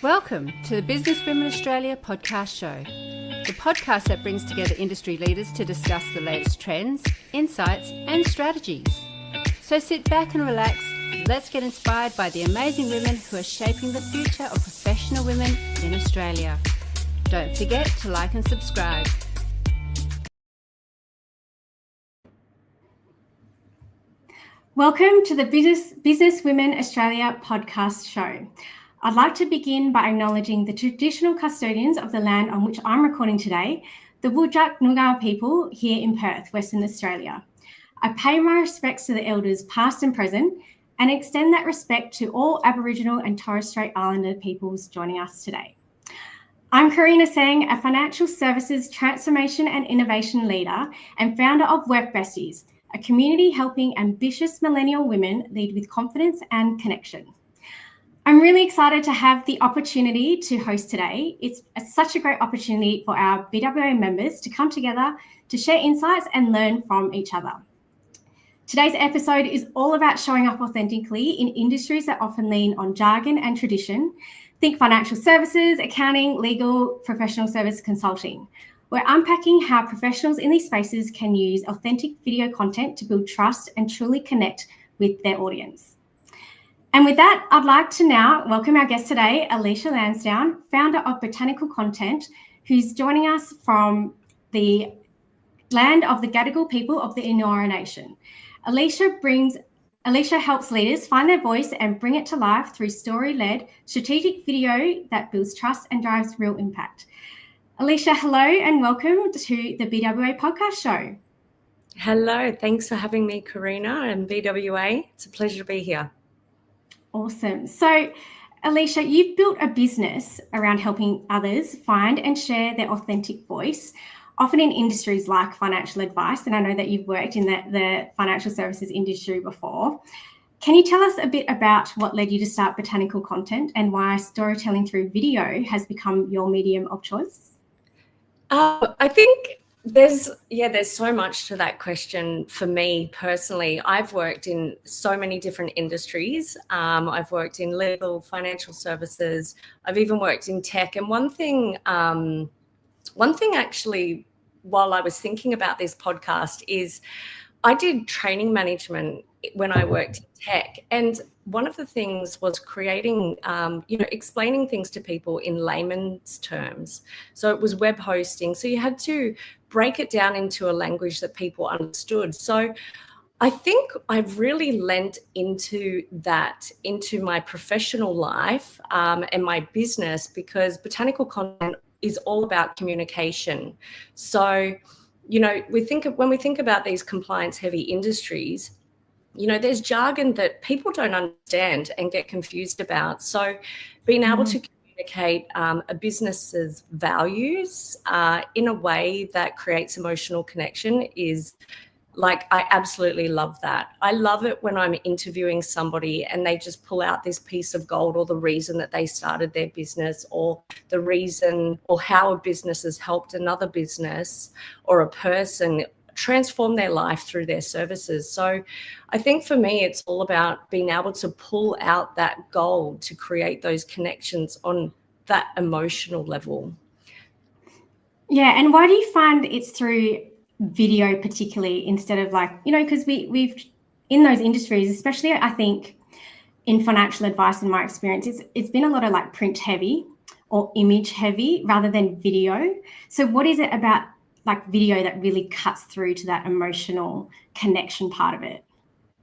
Welcome to the Business Women Australia podcast show, the podcast that brings together industry leaders to discuss the latest trends, insights and strategies. So sit back and relax, let's get inspired by the amazing women who are shaping the future of professional women in Australia. Don't forget to like and subscribe. Welcome to the Business Women Australia podcast show. I'd like to begin by acknowledging the traditional custodians of the land on which I'm recording today, the Whadjuk Noongar people here in Perth, Western Australia. I pay my respects to the elders past and present and extend that respect to all Aboriginal and Torres Strait Islander peoples joining us today. I'm Karina Seng, a financial services transformation and innovation leader and founder of Work Besties, a community helping ambitious millennial women lead with confidence and connection. I'm really excited to have the opportunity to host today. It's such a great opportunity for our BWA members to come together to share insights and learn from each other. Today's episode is all about showing up authentically in industries that often lean on jargon and tradition. Think financial services, accounting, legal, professional service consulting. We're unpacking how professionals in these spaces can use authentic video content to build trust and truly connect with their audience. And with that, I'd like to now welcome our guest today, Alicia Lansdown, founder of Botanical Content, who's joining us from the land of the Gadigal people of the Eora Nation. Alicia helps leaders find their voice and bring it to life through story-led strategic video that builds trust and drives real impact. Alicia, hello and welcome to the BWA podcast show. Hello, thanks for having me, Karina and BWA. It's a pleasure to be here. Awesome. So, Alicia, you've built a business around helping others find and share their authentic voice, often in industries like financial advice. And I know that you've worked in the financial services industry before. Can you tell us a bit about what led you to start Botanical Content and why storytelling through video has become your medium of choice? I think there's so much to that question for me personally. I've worked in so many different industries. I've worked in legal, financial services. I've even worked in tech. And one thing actually, while I was thinking about this podcast, is I did training management when I worked in tech. And one of the things was creating, explaining things to people in layman's terms. So it was web hosting. So you had to break it down into a language that people understood. So I think I've really lent into that, into my professional life and my business, because Botanical Content is all about communication. So, when we think about these compliance-heavy industries, there's jargon that people don't understand and get confused about. So being able to communicate a business's values in a way that creates emotional connection is I absolutely love that. I love it when I'm interviewing somebody and they just pull out this piece of gold, or the reason that they started their business, or the reason or how a business has helped another business or a person transform their life through their services. So I think for me, it's all about being able to pull out that gold to create those connections on that emotional level. Yeah, and why do you find it's through video particularly, instead of because we've in those industries, especially I think in financial advice, in my experience, it's been a lot of print heavy or image heavy rather than video. So what is it about video that really cuts through to that emotional connection part of it?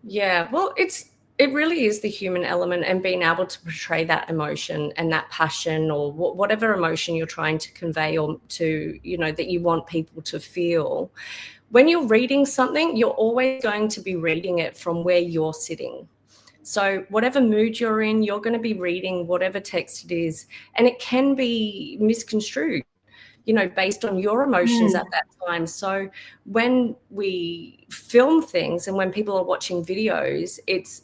Yeah, well, it really is the human element, and being able to portray that emotion and that passion, or whatever emotion you're trying to convey, or to, that you want people to feel. When you're reading something, you're always going to be reading it from where you're sitting. So whatever mood you're in, you're going to be reading whatever text it is, and it can be misconstrued, based on your emotions at that time. So when we film things and when people are watching videos, it's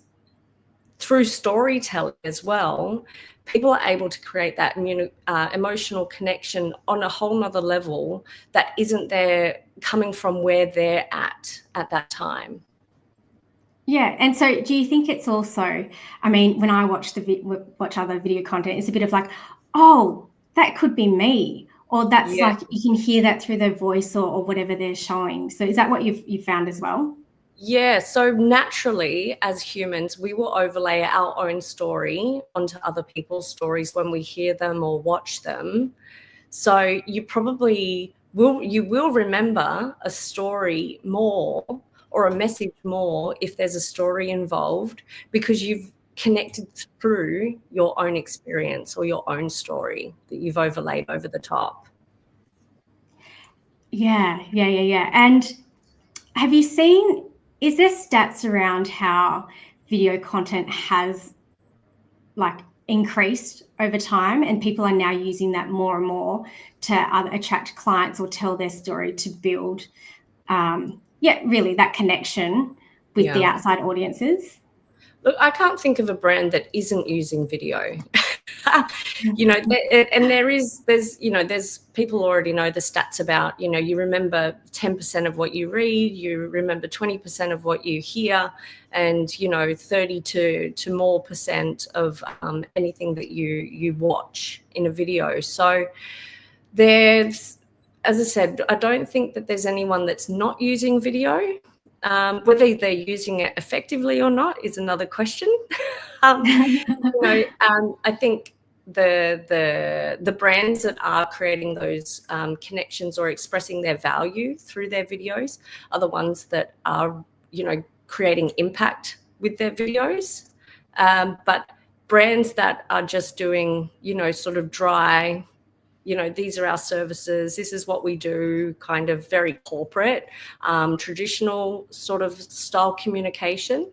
through storytelling as well. People are able to create that emotional connection on a whole nother level that isn't there coming from where they're at that time. Yeah, and so do you think it's also, when I watch other video content, it's a bit of oh, that could be me, or that's Yeah. like you can hear that through their voice or whatever they're showing. So is that what you've found as well? Yeah, so naturally, as humans, we will overlay our own story onto other people's stories when we hear them or watch them. So you probably will remember a story more or a message more if there's a story involved, because you've connected through your own experience or your own story that you've overlaid over the top. Yeah. And have you seen, is there stats around how video content has like increased over time and people are now using that more and more to attract clients or tell their story to build, really that connection with the Yeah. outside audiences? Look, I can't think of a brand that isn't using video. And there's people already know the stats about, you remember 10% of what you read, you remember 20% of what you hear, and 30 to more percent of anything that you watch in a video. So there's, as I said, I don't think that there's anyone that's not using video. Whether they're using it effectively or not is another question. I think the brands that are creating those connections or expressing their value through their videos are the ones that are, creating impact with their videos. But brands that are just doing, sort of dry, these are our services, this is what we do, kind of very corporate, traditional sort of style communication.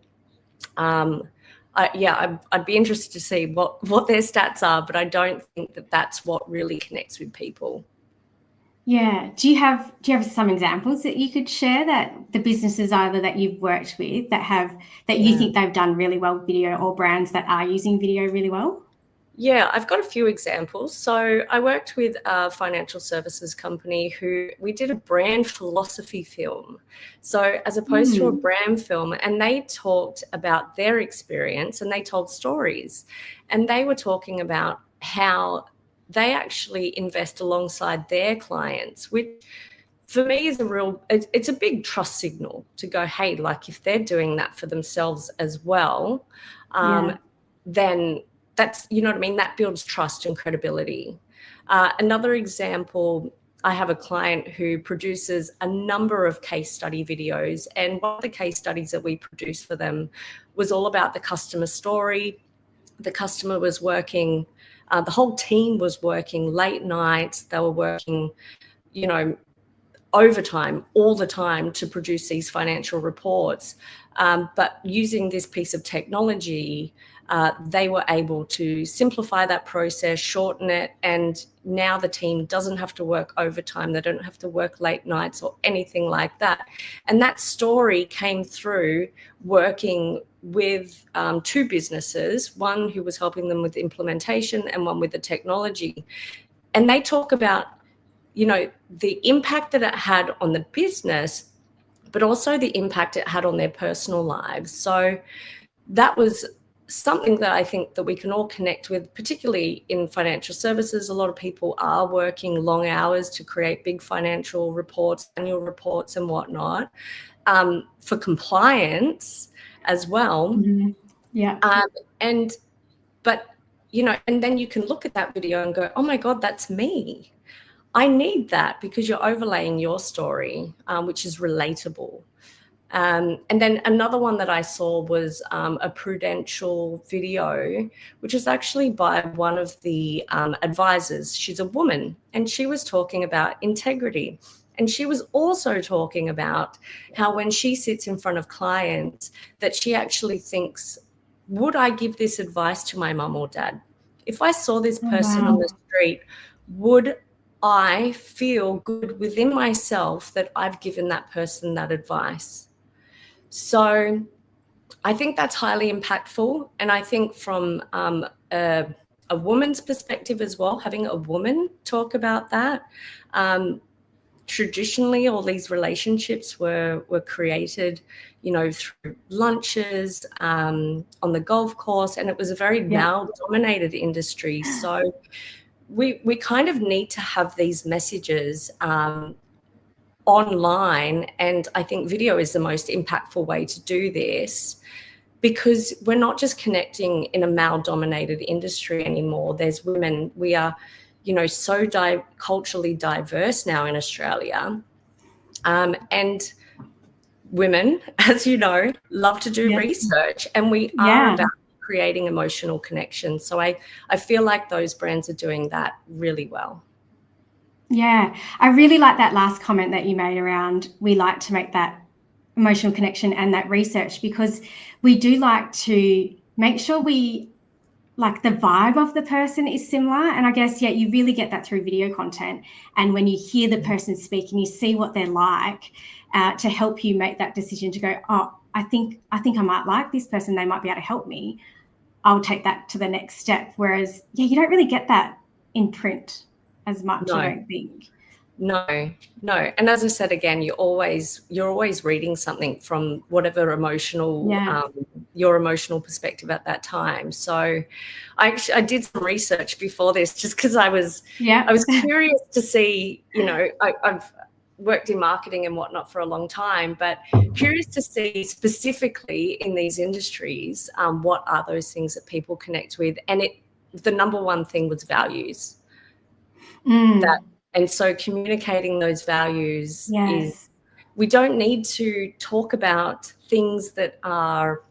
I'd be interested to see what their stats are, but I don't think that that's what really connects with people. Yeah. Do you have some examples that you could share, that the businesses either that you've worked with that you think they've done really well with video, or brands that are using video really well? Yeah, I've got a few examples. So I worked with a financial services company who we did a brand philosophy film. So as opposed to a brand film, and they talked about their experience and they told stories, and they were talking about how they actually invest alongside their clients, which for me is it's a big trust signal to go, hey, like if they're doing that for themselves as well, then that's, what I mean? That builds trust and credibility. Another example, I have a client who produces a number of case study videos, and one of the case studies that we produced for them was all about the customer story. The customer was working, the whole team was working late nights. They were working, overtime all the time to produce these financial reports. But using this piece of technology, they were able to simplify that process, shorten it, and now the team doesn't have to work overtime. They don't have to work late nights or anything like that. And that story came through working with two businesses, one who was helping them with implementation and one with the technology. And they talk about, the impact that it had on the business, but also the impact it had on their personal lives. So that was something that I think that we can all connect with, particularly in financial services. A lot of people are working long hours to create big financial reports, annual reports and whatnot, for compliance as well. Yeah. And then you can look at that video and go, oh my God, that's me. I need that, because you're overlaying your story, which is relatable. And then another one that I saw was a prudential video, which is actually by one of the advisors. She's a woman, and she was talking about integrity. And she was also talking about how when she sits in front of clients, that she actually thinks, would I give this advice to my mum or dad? If I saw this person on the street, would I feel good within myself that I've given that person that advice? So I think that's highly impactful. And I think from a woman's perspective as well, having a woman talk about that, traditionally all these relationships were created, through lunches, on the golf course, and it was a very male-dominated industry. So we kind of need to have these messages online, and I think video is the most impactful way to do this, because we're not just connecting in a male-dominated industry anymore. There's women. We are, so culturally diverse now in Australia, and women, as you know, love to do research, and we are about creating emotional connection. So I feel like those brands are doing that really well. Yeah, I really like that last comment that you made around we like to make that emotional connection and that research, because we do like to make sure we like the vibe of the person is similar. And I guess, you really get that through video content. And when you hear the person speak and you see what they're like, to help you make that decision to go, oh, I think I might like this person. They might be able to help me. I'll take that to the next step. Whereas, you don't really get that in print as much, I don't think. No. And as I said again, you're always reading something from whatever emotional, your emotional perspective at that time. So I did some research before this, just because I was curious to see, I've worked in marketing and whatnot for a long time, but curious to see specifically in these industries, what are those things that people connect with. And the number one thing was values. And so communicating those values is, we don't need to talk about things that are,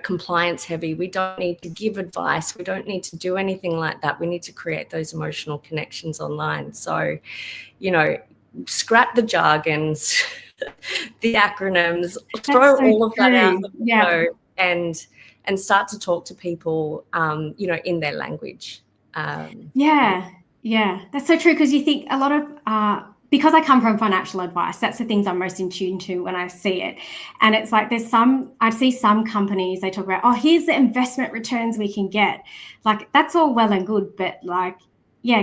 compliance heavy. We don't need to give advice. We don't need to do anything like that. We need to create those emotional connections online. So, scrap the jargons, the acronyms, throw all of that out the window, and start to talk to people, in their language. Yeah, that's so true, because you think a lot of, because I come from financial advice, that's the things I'm most in tune to when I see it. And it's like I see some companies, they talk about, oh, here's the investment returns we can get. Like, that's all well and good, but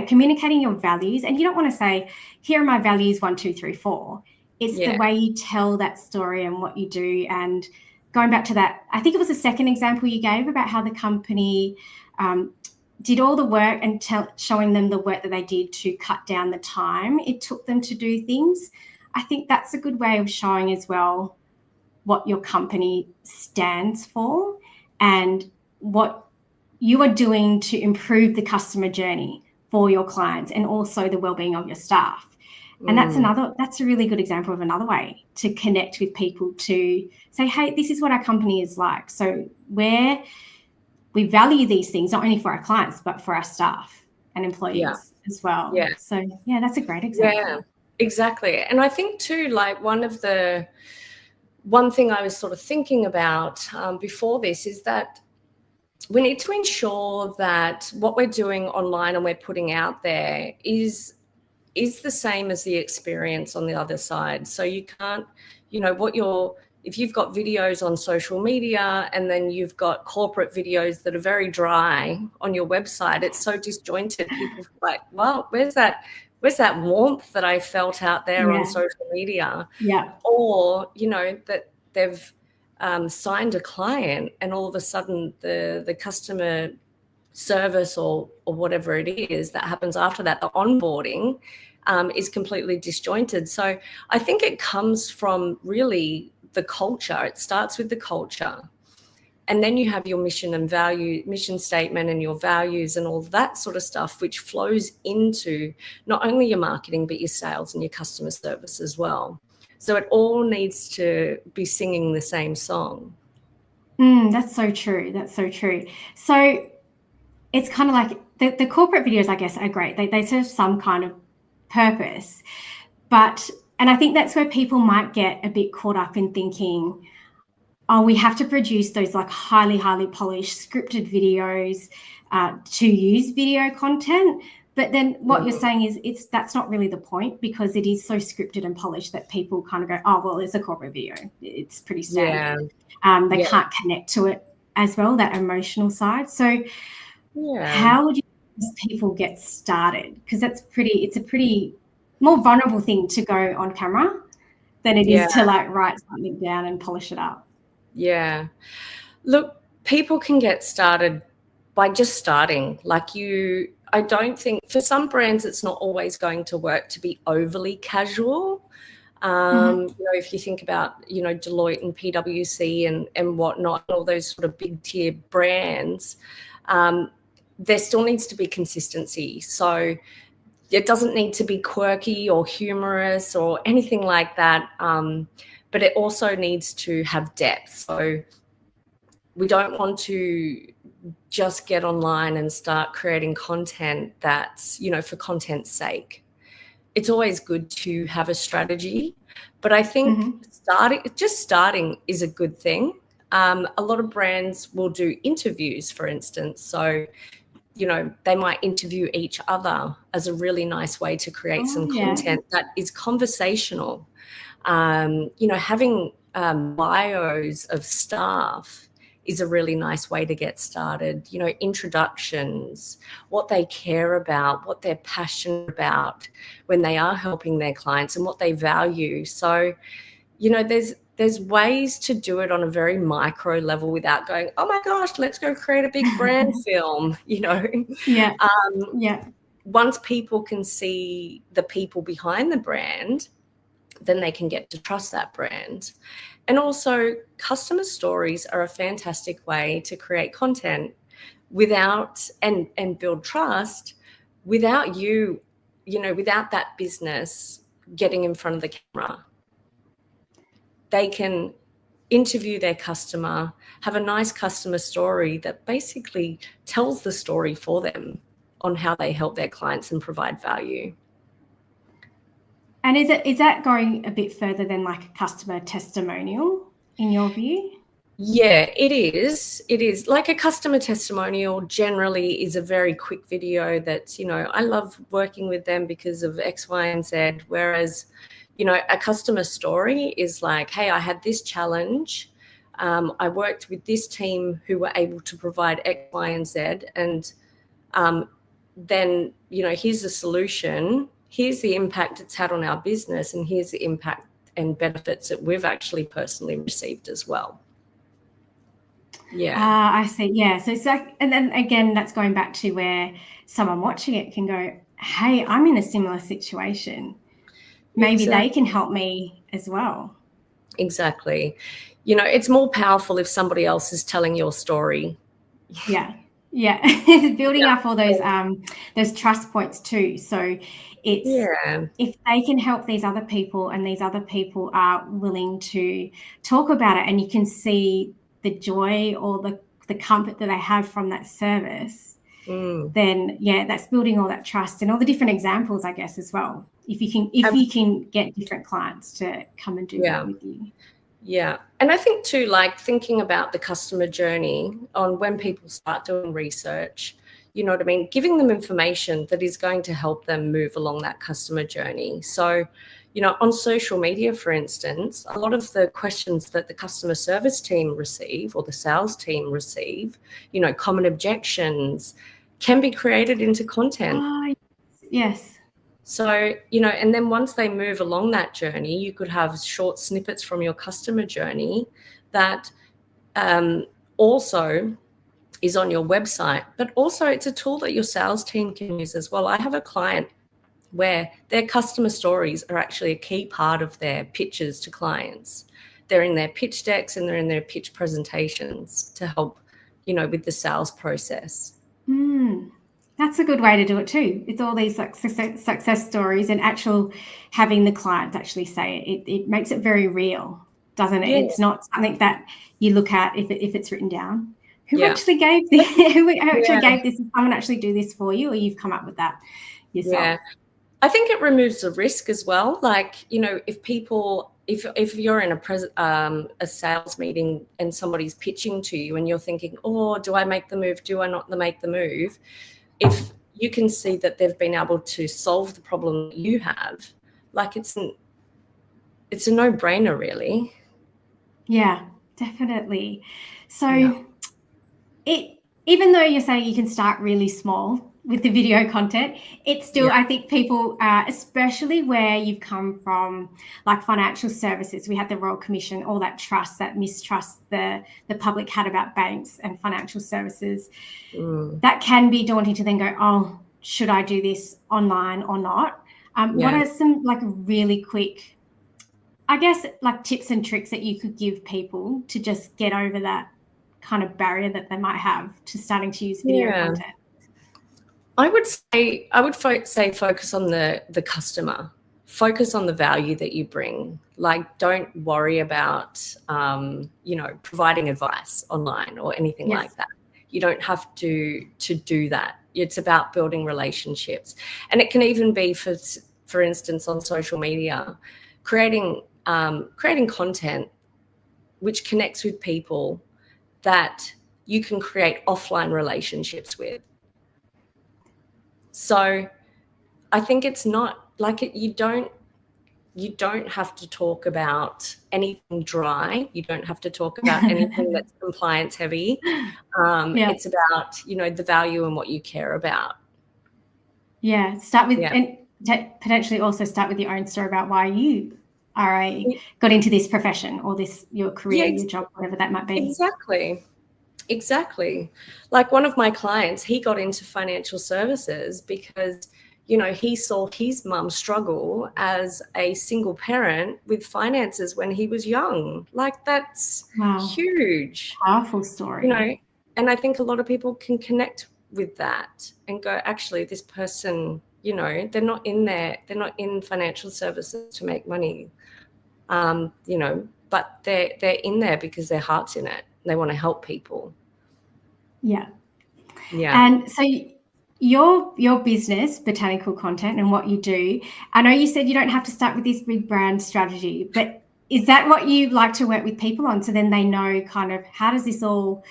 communicating your values. And you don't want to say, here are my values, 1, 2, 3, 4. It's the way you tell that story and what you do. And going back to that, I think it was the second example you gave about how the company did all the work and showing them the work that they did to cut down the time it took them to do things. I think that's a good way of showing as well what your company stands for and what you are doing to improve the customer journey for your clients and also the well-being of your staff. And that's a really good example of another way to connect with people, to say, hey, this is what our company is like. So we value these things, not only for our clients, but for our staff and employees as well. Yeah. So, that's a great example. Yeah, exactly. And I think too, like one thing I was sort of thinking about before this is that we need to ensure that what we're doing online and we're putting out there is the same as the experience on the other side. So you can't, if you've got videos on social media and then you've got corporate videos that are very dry on your website, it's so disjointed. People feel like, well, where's that warmth that I felt out there on social media? Yeah. Or, that they've signed a client and all of a sudden the customer service or whatever it is that happens after that, the onboarding is completely disjointed. So I think it comes from really the culture. It starts with the culture, and then you have your mission statement and your values and all that sort of stuff, which flows into not only your marketing but your sales and your customer service as well. So it all needs to be singing the same song. That's so true. So it's kind of like the corporate videos, I guess, are great. They serve some kind of purpose, and I think that's where people might get a bit caught up in thinking, oh, we have to produce those like highly, highly polished scripted videos to use video content. But then what you're saying is that's not really the point, because it is so scripted and polished that people kind of go, oh, well, it's a corporate video. It's pretty standard. They can't connect to it as well, that emotional side. So how would you people get started? Because it's a pretty more vulnerable thing to go on camera than it is to like write something down and polish it up. Yeah. Look, people can get started by just starting. Like I don't think, for some brands, it's not always going to work to be overly casual. If you think about, Deloitte and PwC and whatnot, all those sort of big tier brands, there still needs to be consistency. So it doesn't need to be quirky or humorous or anything like that. But it also needs to have depth. So we don't want to just get online and start creating content that's, for content's sake. It's always good to have a strategy, but I think starting is a good thing. A lot of brands will do interviews, for instance. So, they might interview each other as a really nice way to create some content that is conversational. Having bios of staff is a really nice way to get started. Introductions, what they care about, what they're passionate about when they are helping their clients and what they value. So, there's ways to do it on a very micro level without going, oh my gosh, let's go create a big brand film, Once people can see the people behind the brand, then they can get to trust that brand. And also, customer stories are a fantastic way to create content without and build trust without without that business getting in front of the camera. They can interview their customer, have a nice customer story that basically tells the story for them on how they help their clients and provide value. And is that going a bit further than like a customer testimonial in your view? Yeah, it is. It is. Like a customer testimonial generally is a very quick video that, I love working with them because of X, Y, and Z. Whereas, a customer story is like, hey, I had this challenge. I worked with this team who were able to provide X, Y, and Z. And then, here's the solution. Here's the impact it's had on our business, and here's the impact and benefits that we've actually personally received as well. Yeah. I see. Yeah. So it's like, and then again, that's going back to where someone watching it can go, hey, I'm in a similar situation. Maybe they can help me as well. Exactly. It's more powerful if somebody else is telling your story. Yeah. Yeah. It's building up all those trust points too. So it's if they can help these other people and these other people are willing to talk about it and you can see the joy or the comfort that they have from that service, then that's building all that trust and all the different examples, I guess, as well. If you can get different clients to come and do that with you. Yeah. And I think too, like thinking about the customer journey on when people start doing research, you know what I mean? Giving them information that is going to help them move along that customer journey. So, on social media, for instance, a lot of the questions that the customer service team receive or the sales team receive, common objections can be created into content. Yes. So, and then once they move along that journey, you could have short snippets from your customer journey that also is on your website, but also it's a tool that your sales team can use as well. I have a client where their customer stories are actually a key part of their pitches to clients. They're in their pitch decks and they're in their pitch presentations to help, with the sales process. That's a good way to do it too. It's all these success stories and actual having the client actually say it. It makes it very real, doesn't it? Yeah. It's not something that you look at if it's written down. Who actually gave this? Gave this? Did someone actually do this for you, or you've come up with that yourself? Yeah, I think it removes the risk as well. Like, if you're in a sales meeting and somebody's pitching to you and you're thinking, oh, do I make the move? Do I not make the move? If you can see that they've been able to solve the problem that you have, like it's a no-brainer, really. Yeah, definitely. So even though you're saying you can start really small with the video content, it's still, I think people, especially where you've come from, like financial services, we had the Royal Commission, all that trust, that mistrust the public had about banks and financial services. That can be daunting to then go, oh, should I do this online or not? What are some like really quick, I guess, like tips and tricks that you could give people to just get over that kind of barrier that they might have to starting to use video content? I would say focus on the customer. Focus on the value that you bring. Like, don't worry about, providing advice online or anything like that. You don't have to do that. It's about building relationships. And it can even be, for instance, on social media, creating content which connects with people that you can create offline relationships with. So I think it's not like you don't have to talk about anything dry. You don't have to talk about anything that's compliance heavy. It's about, the value and what you care about. Yeah. Start with, and potentially also start with your own story about why you got into this profession or your career, your job, whatever that might be. Exactly. Like one of my clients, he got into financial services because, he saw his mum struggle as a single parent with finances when he was young. Like, that's huge. Powerful story. And I think a lot of people can connect with that and go, actually, this person, they're not in financial services to make money, but they're in there because their heart's in it. They want to help people. Yeah. And so your business, Botanical Content, and what you do, I know you said you don't have to start with this big brand strategy, but is that what you like to work with people on? So then they know kind of how does this all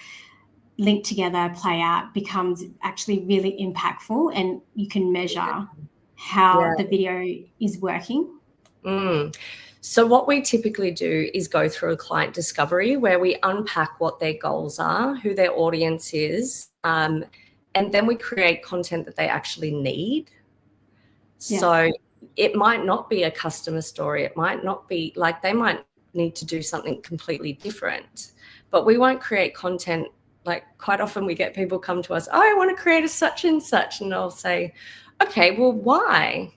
link together, play out, becomes actually really impactful, and you can measure how the video is working? So what we typically do is go through a client discovery where we unpack what their goals are, who their audience is, and then we create content that they actually need. So it might not be a customer story. It might not be like they might need to do something completely different, but we won't create content. Like quite often we get people come to us, I want to create a such and such. And I'll say, okay, well, why?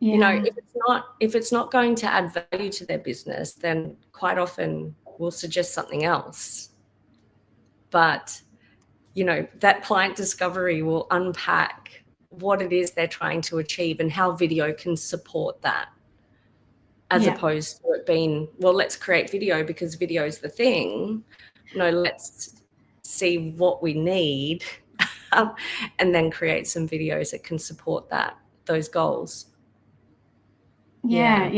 If it's not going to add value to their business, then quite often we'll suggest something else. But, that client discovery will unpack what it is they're trying to achieve and how video can support that, as opposed to it being, well, let's create video because video is the thing. No, let's see what we need and then create some videos that can support those goals. And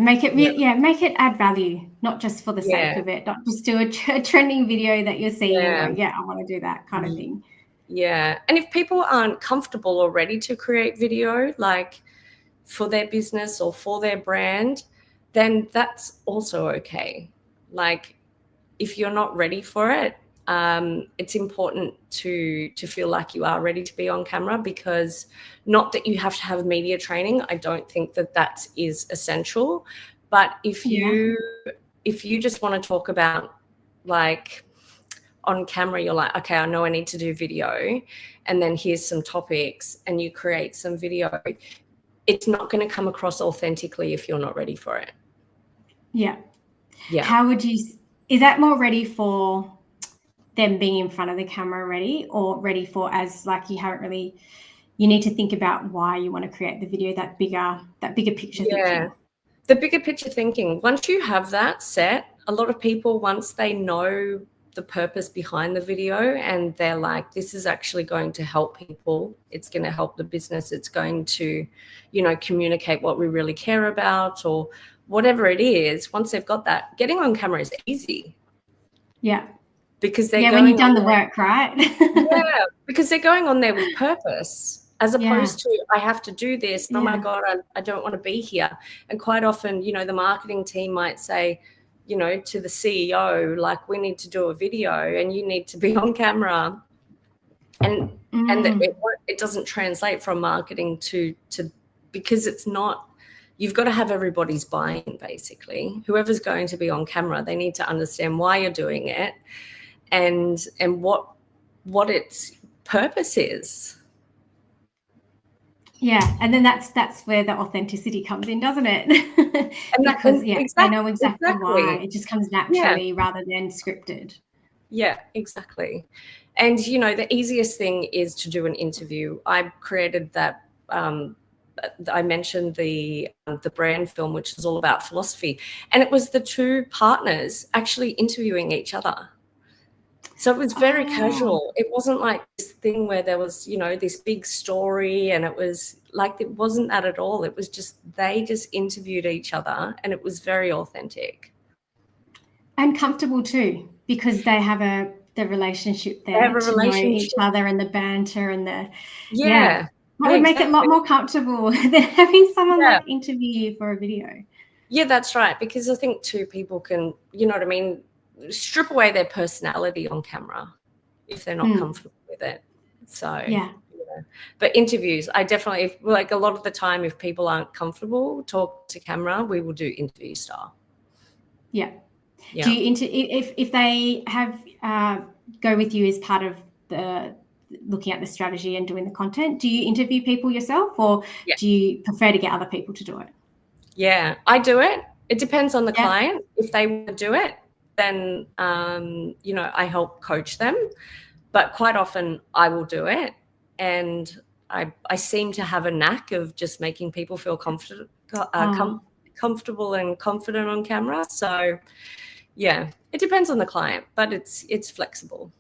make it make it add value, not just for the sake of it, not just do a trending video that you're seeing and go, I want to do that kind of thing. And if people aren't comfortable or ready to create video, like for their business or for their brand, then that's also okay. Like if you're not ready for it, it's important to feel like you are ready to be on camera, because not that you have to have media training. I don't think that is essential. But if you just want to talk about, like, on camera, you're like, okay, I know I need to do video, and then here's some topics, and you create some video, it's not going to come across authentically if you're not ready for it. How would you, is that more ready for them being in front of the camera ready, or ready for, as like you haven't really, you need to think about why you want to create the video, that bigger picture thinking? The bigger picture thinking, once you have that set, a lot of people, once they know the purpose behind the video and they're like, this is actually going to help people, it's going to help the business, it's going to, communicate what we really care about, or whatever it is, once they've got that, getting on camera is easy. Because they're when you've done the work, right? Because they're going on there with purpose, as opposed to, I have to do this. Oh my God, I don't want to be here. And quite often, the marketing team might say, to the CEO, like, we need to do a video and you need to be on camera. And it doesn't translate from marketing to because it's not, you've got to have everybody's buy-in, basically. Whoever's going to be on camera, they need to understand why you're doing it and what its purpose is. Yeah, and then that's where the authenticity comes in, doesn't it? Because they know exactly why. It just comes naturally rather than scripted. Yeah, exactly. And the easiest thing is to do an interview. I created that. I mentioned the brand film, which is all about philosophy, and it was the two partners actually interviewing each other. So it was very casual. It wasn't like this thing where there was, this big story, and it was like, it wasn't that at all. It was just, they just interviewed each other, and it was very authentic. And comfortable too, because they have the relationship there know each other, and the banter and the that would make it a lot more comfortable than having someone like interview you for a video. Yeah, that's right. Because I think two people can, you know what I mean, strip away their personality on camera if they're not comfortable with it. So but interviews, I definitely, like, a lot of the time, if people aren't comfortable talk to camera, we will do interview style. Yeah. Do you if they have go with you as part of the looking at the strategy and doing the content, do you interview people yourself, or do you prefer to get other people to do it? Yeah, I do it. It depends on the client. If they want to do it, then I help coach them. But quite often I will do it, and I seem to have a knack of just making people feel comfortable and confident on camera. So yeah, it depends on the client, but it's flexible.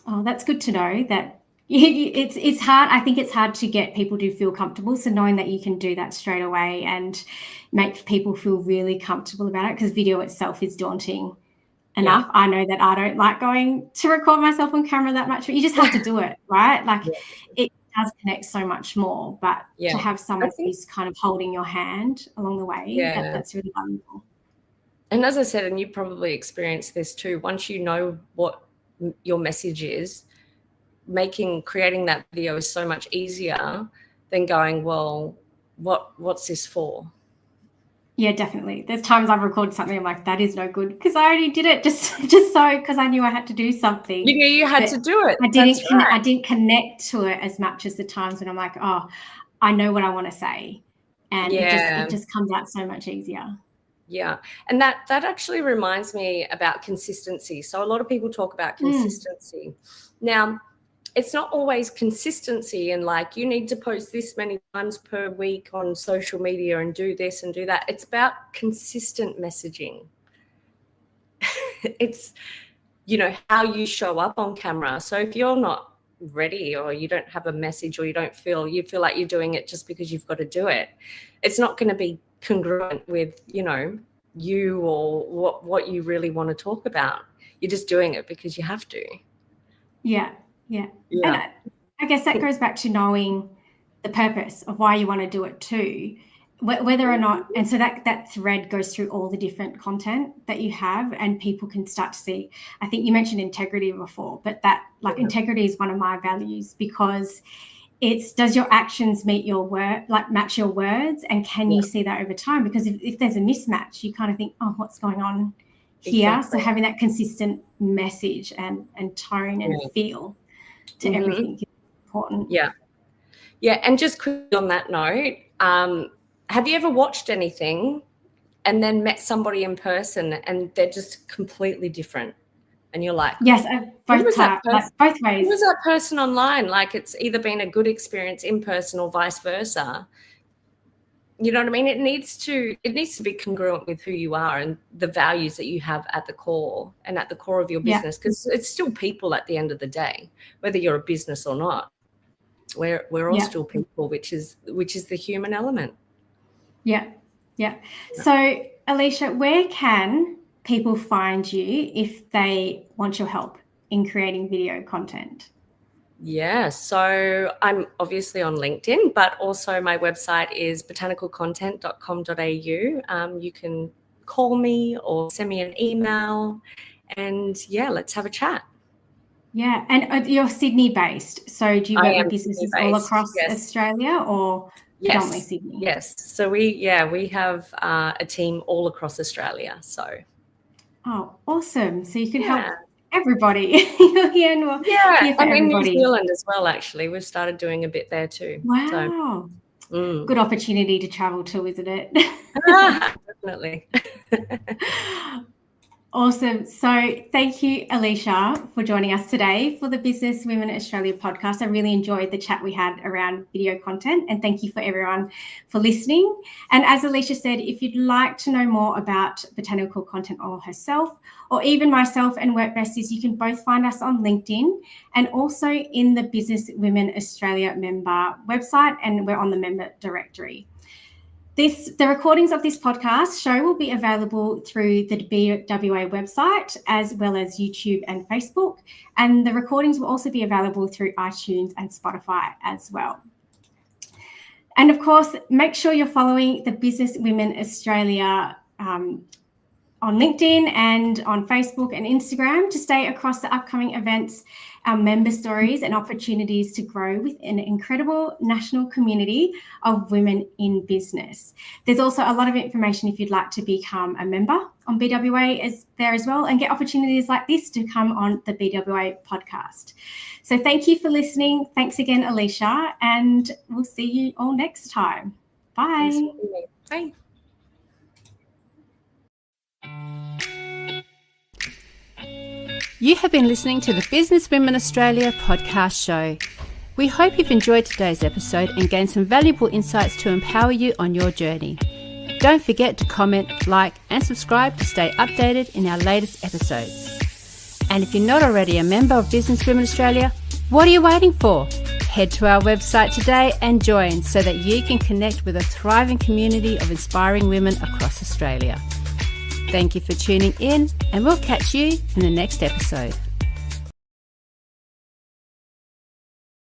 Oh, that's good to know that. It's hard. I think it's hard to get people to feel comfortable. So knowing that you can do that straight away and make people feel really comfortable about it, because video itself is daunting enough. I know that I don't like going to record myself on camera that much, but you just have to do it, right? Like it does connect so much more, but to have someone who's kind of holding your hand along the way, that's really valuable. And as I said, and you probably experienced this too, once you know what your message is, creating that video is so much easier than going, well, what's this for? Yeah, definitely. There's times I've recorded something, I'm like, that is no good, because I already did it just so because I knew I had to do something. You knew you had to do it. I didn't connect to it as much as the times when I'm like, oh, I know what I want to say, and it just comes out so much easier. Yeah. And that actually reminds me about consistency. So a lot of people talk about consistency. Now, it's not always consistency and like you need to post this many times per week on social media and do this and do that. It's about consistent messaging. It's, how you show up on camera. So if you're not ready, or you don't have a message, or you feel like you're doing it just because you've got to do it, it's not going to be congruent with you or what you really want to talk about. You're just doing it because you have to. Yeah. And I guess that goes back to knowing the purpose of why you want to do it too, whether or not, and so that thread goes through all the different content that you have, and people can start to see. I think you mentioned integrity before, but that integrity is one of my values, because does your actions meet your word, match your words, and can you see that over time? Because if there's a mismatch, you kind of think, oh, what's going on here? Exactly. So having that consistent message and tone and feel to everything is important. Yeah. And just quickly on that note, have you ever watched anything and then met somebody in person and they're just completely different? And you're like, yes, both ways. Who was that person online? Like, it's either been a good experience in person or vice versa. You know what I mean? It needs to be congruent with who you are and the values that you have at the core of your business, because it's still people at the end of the day, whether you're a business or not. We're all still people, which is the human element. Yeah. So, Alicia, where can people find you if they want your help in creating video content? Yeah, so I'm obviously on LinkedIn, but also my website is botanicalcontent.com.au. You can call me or send me an email, and let's have a chat. Yeah, and you're Sydney based, so do you work with businesses all across Australia, or predominantly Sydney? Yes, so we have a team all across Australia. So awesome! So you can help everybody. You're here for I'm in New everybody. Zealand as well, actually. We've started doing a bit there too. Wow. So, good opportunity to travel to, isn't it? Definitely. Awesome. So thank you, Alicia, for joining us today for the Business Women Australia podcast. I really enjoyed the chat we had around video content, and thank you for everyone for listening. And as Alicia said, if you'd like to know more about Botanical Content Oil herself, or even myself and Work Besties, you can both find us on LinkedIn and also in the Business Women Australia member website, and we're on the member directory. The recordings of this podcast show will be available through the BWA website as well as YouTube and Facebook, and the recordings will also be available through iTunes and Spotify as well. And of course, make sure you're following the Business Women Australia on LinkedIn and on Facebook and Instagram to stay across the upcoming events, our member stories and opportunities to grow with an incredible national community of women in business. There's also a lot of information if you'd like to become a member on BWA is there as well, and get opportunities like this to come on the BWA podcast. So thank you for listening. Thanks again, Alicia, and we'll see you all next time. Bye. Bye. You have been listening to the Business Women Australia podcast show. We hope you've enjoyed today's episode and gained some valuable insights to empower you on your journey. Don't forget to comment, like, and subscribe to stay updated in our latest episodes. And if you're not already a member of Business Women Australia, what are you waiting for? Head to our website today and join so that you can connect with a thriving community of inspiring women across Australia. Thank you for tuning in, and we'll catch you in the next episode.